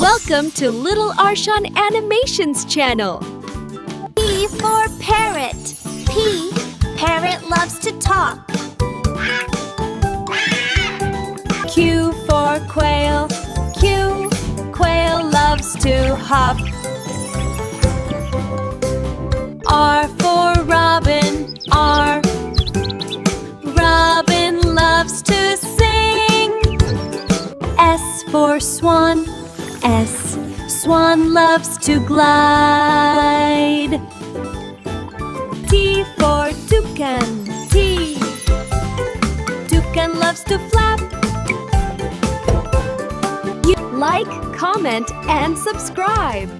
Welcome to Little Arshan Animations channel. P for parrot. P, parrot loves to talk. Q for quail. Q, quail loves to hop. R for robin. R, robin loves to sing. S for swan. S, swan loves to glide. T for toucan. T, toucan loves to flap. Like, comment, and subscribe.